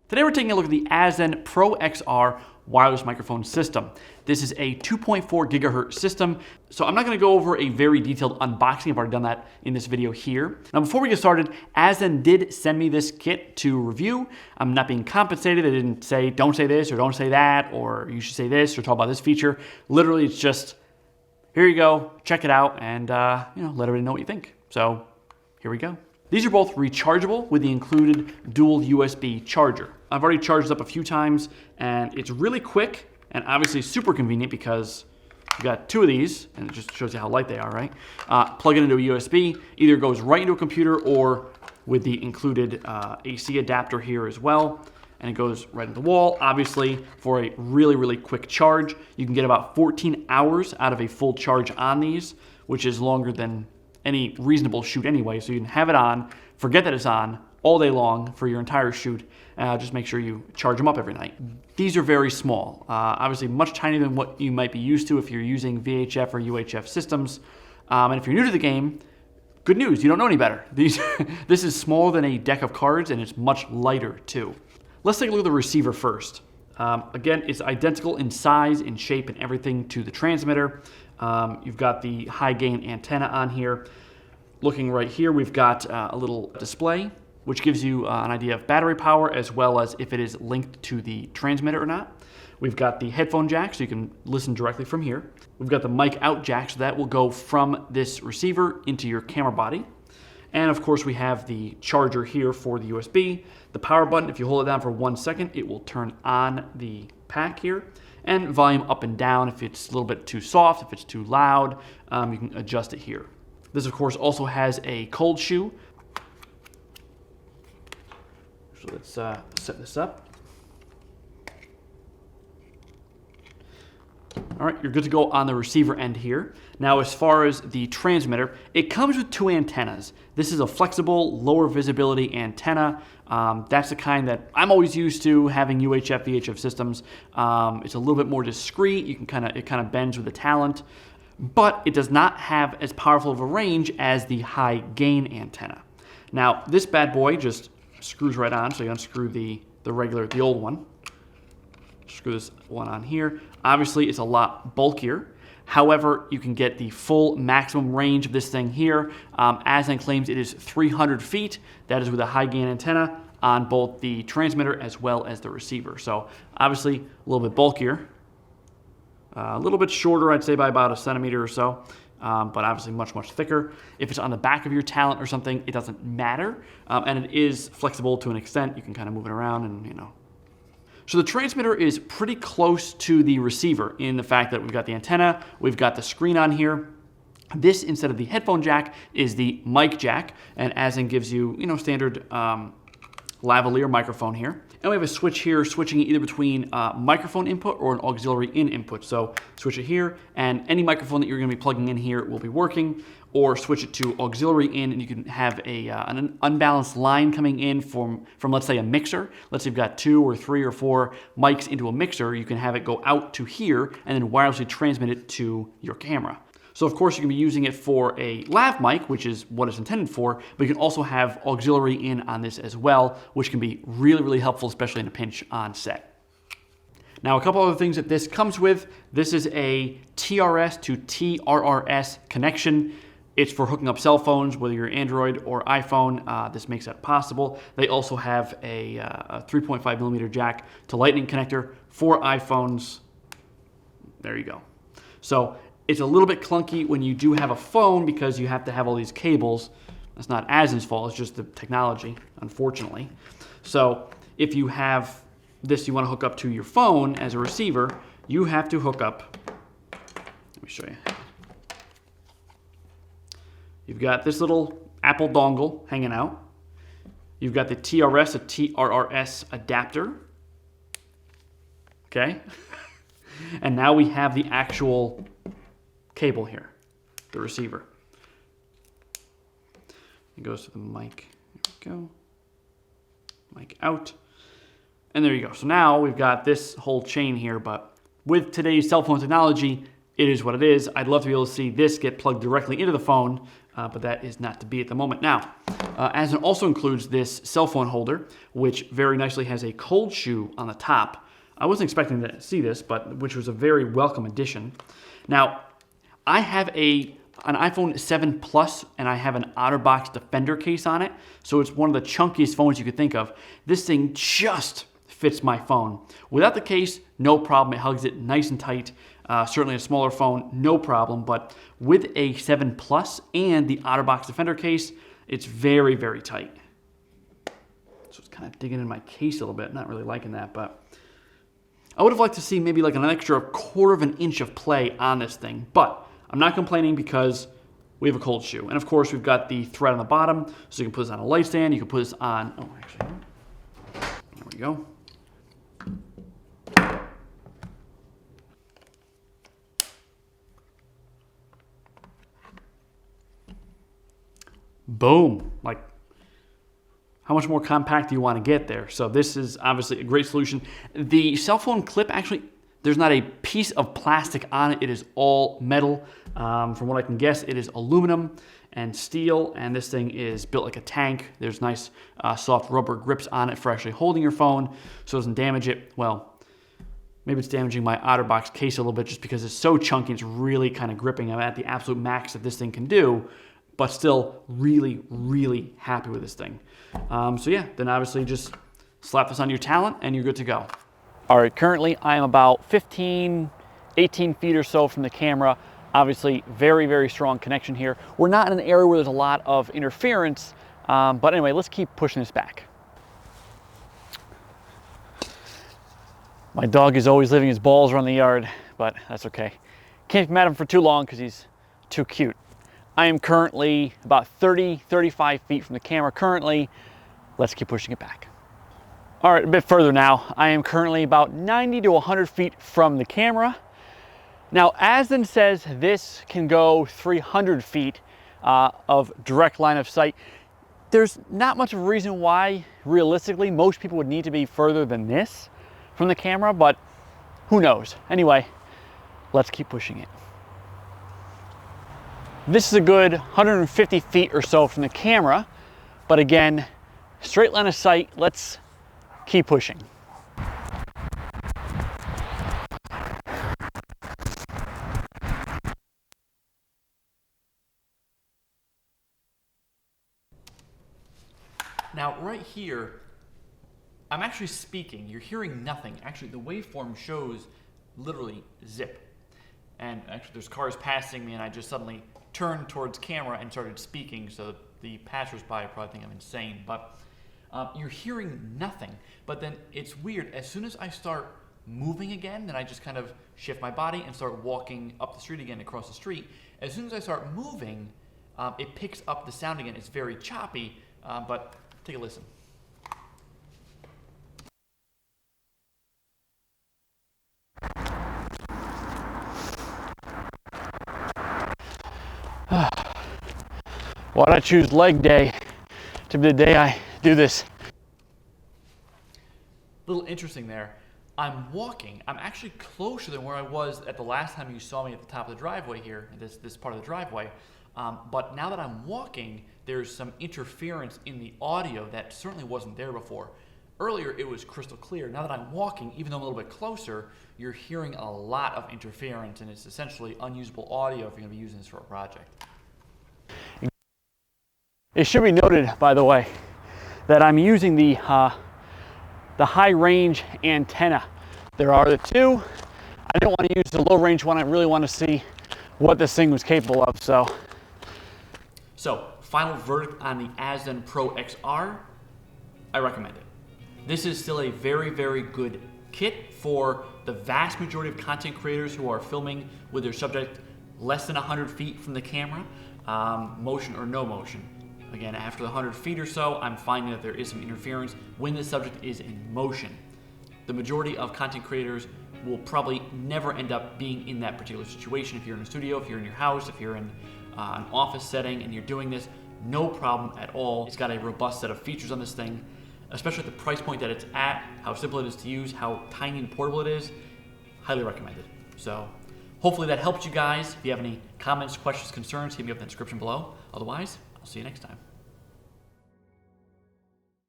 Today we're taking a look at the Azden PRO-XR wireless microphone system. This is a 2.4 gigahertz system, so I'm not going to go over a very detailed unboxing. I've already done that in this video here. Now before we get started, Azden did send me this kit to review. I'm not being compensated. They didn't say don't say this or don't say that or you should say this or talk about this feature. Literally it's just here you go, check it out, and let everybody know what you think. So here we go. These are both rechargeable with the included dual USB charger. I've already charged up a few times and it's really quick and obviously super convenient because you've got two of these and it just shows you how light they are, right? Plug it into a USB, either goes right into a computer or with the included AC adapter here as well. And it goes right into the wall. Obviously, for a really, really quick charge, you can get about 14 hours out of a full charge on these, which is longer than any reasonable shoot anyway. So you can have it on, forget that it's on all day long for your entire shoot. Just make sure you charge them up every night. These are very small, obviously much tinier than what you might be used to if you're using VHF or UHF systems. And if you're new to the game, good news, you don't know any better. This is smaller than a deck of cards and it's much lighter too. Let's take a look at the receiver first. Again, it's identical in size, in shape, and everything to the transmitter. You've got the high gain antenna on here. Looking right here, we've got a little display, which gives you an idea of battery power as well as if it is linked to the transmitter or not. We've got the headphone jack, so you can listen directly from here. We've got the mic out jack, so that will go from this receiver into your camera body. And of course we have the charger here for the USB. The power button, if you hold it down for 1 second, it will turn on the pack here. And volume up and down if it's a little bit too soft, if it's too loud, you can adjust it here. This of course also has a cold shoe. So let's set this up. All right, you're good to go on the receiver end here. Now, as far as the transmitter, it comes with two antennas. This is a flexible, lower visibility antenna. That's the kind that I'm always used to having UHF, VHF systems. It's a little bit more discreet. It kind of bends with the talent, but it does not have as powerful of a range as the high gain antenna. Now, this bad boy just screws right on. So you unscrew the old one. Screw this one on here. Obviously, it's a lot bulkier. However, you can get the full maximum range of this thing here. Azden claims it is 300 feet. That is with a high gain antenna on both the transmitter as well as the receiver. So obviously, a little bit bulkier. A little bit shorter, I'd say by about 1 centimeter or so. But obviously much, much thicker. If it's on the back of your talent or something, it doesn't matter. And it is flexible to an extent. You can kind of move it around and, So the transmitter is pretty close to the receiver in the fact that we've got the antenna, we've got the screen on here. This, instead of the headphone jack, is the mic jack, and Azden gives you, standard lavalier microphone here. And we have a switch here, switching either between microphone input or an auxiliary in input. So switch it here, and any microphone that you're going to be plugging in here will be working, or switch it to auxiliary in, and you can have an unbalanced line coming in from let's say a mixer. Let's say you've got 2 or 3 or 4 mics into a mixer. You can have it go out to here and then wirelessly transmit it to your camera. So of course you can be using it for a lav mic, which is what it's intended for, but you can also have auxiliary in on this as well, which can be really, really helpful, especially in a pinch on set. Now, a couple other things that this comes with. This is a TRS to TRRS connection. It's for hooking up cell phones, whether you're Android or iPhone. This makes that possible. They also have a 3.5 millimeter jack to Lightning connector for iPhones. There you go. So it's a little bit clunky when you do have a phone because you have to have all these cables. That's not Azden's fault, it's just the technology, unfortunately. So if you have this you want to hook up to your phone as a receiver, you have to hook up, let me show you. You've got this little Apple dongle hanging out. You've got the TRS to TRRS adapter. Okay? And now we have the actual cable here, the receiver. It goes to the mic. There we go. Mic out. And there you go. So now we've got this whole chain here, but with today's cell phone technology, it is what it is. I'd love to be able to see this get plugged directly into the phone but that is not to be at the moment. Now, Azden also includes this cell phone holder, which very nicely has a cold shoe on the top. I wasn't expecting to see this, but which was a very welcome addition. Now, I have an iPhone 7 Plus, and I have an OtterBox Defender case on it, so it's one of the chunkiest phones you could think of. This thing just fits my phone. Without the case, no problem. It hugs it nice and tight. Certainly a smaller phone, no problem, but with a 7 Plus and the OtterBox Defender case, it's very, very tight. So it's kind of digging in my case a little bit, not really liking that, but I would have liked to see maybe like an extra 1/4 of an inch of play on this thing, but I'm not complaining because we have a cold shoe. And of course, we've got the thread on the bottom, so you can put this on a light stand, you can put this on, oh, actually, there we go. Boom, like how much more compact do you want to get there? So this is obviously a great solution. The cell phone clip, actually, there's not a piece of plastic on it. It is all metal. From what I can guess, it is aluminum and steel, and this thing is built like a tank. There's nice soft rubber grips on it for actually holding your phone so it doesn't damage it. Well, maybe it's damaging my OtterBox case a little bit just because it's so chunky. It's really kind of gripping. I'm at the absolute max that this thing can do, but still really, really happy with this thing. So yeah, then obviously just slap this on your talent and you're good to go. All right, currently I am about 15, 18 feet or so from the camera. Obviously, very, very strong connection here. We're not in an area where there's a lot of interference, but anyway, let's keep pushing this back. My dog is always leaving his balls around the yard, but that's okay. Can't be mad at him for too long because he's too cute. I am currently about 30, 35 feet from the camera currently. Let's keep pushing it back. All right, a bit further now. I am currently about 90 to 100 feet from the camera. Now, Azden says this can go 300 feet of direct line of sight. There's not much of a reason why, realistically, most people would need to be further than this from the camera, but who knows? Anyway, let's keep pushing it. This is a good 150 feet or so from the camera, but again, straight line of sight. Let's keep pushing. Now, right here, I'm actually speaking. You're hearing nothing. Actually, the waveform shows literally zip. And actually, there's cars passing me, and I just suddenly turned towards camera and started speaking, so the passersby probably think I'm insane. But you're hearing nothing. But then it's weird. As soon as I start moving again, then I just kind of shift my body and start walking up the street again, across the street. As soon as I start moving, it picks up the sound again. It's very choppy, but take a listen. Why'd I choose leg day to be the day I do this? A little interesting there. I'm walking. I'm actually closer than where I was at the last time you saw me at the top of the driveway here, this part of the driveway. But now that I'm walking, there's some interference in the audio that certainly wasn't there before. Earlier, it was crystal clear. Now that I'm walking, even though I'm a little bit closer, you're hearing a lot of interference, and it's essentially unusable audio if you're going to be using this for a project. It should be noted, by the way, that I'm using the high range antenna. There are the two. I didn't want to use the low range one. I really want to see what this thing was capable of. So final verdict on the Azden PRO-XR, I recommend it. This is still a very, very good kit for the vast majority of content creators who are filming with their subject less than 100 feet from the camera, motion or no motion. Again, after the 100 feet or so, I'm finding that there is some interference when the subject is in motion. The majority of content creators will probably never end up being in that particular situation. If you're in a studio, if you're in your house, if you're in an office setting and you're doing this, no problem at all. It's got a robust set of features on this thing, especially at the price point that it's at, how simple it is to use, how tiny and portable it is. Highly recommended. So Hopefully that helped you guys. If you have any comments, questions, concerns, hit me up in the description below. Otherwise, I'll see you next time.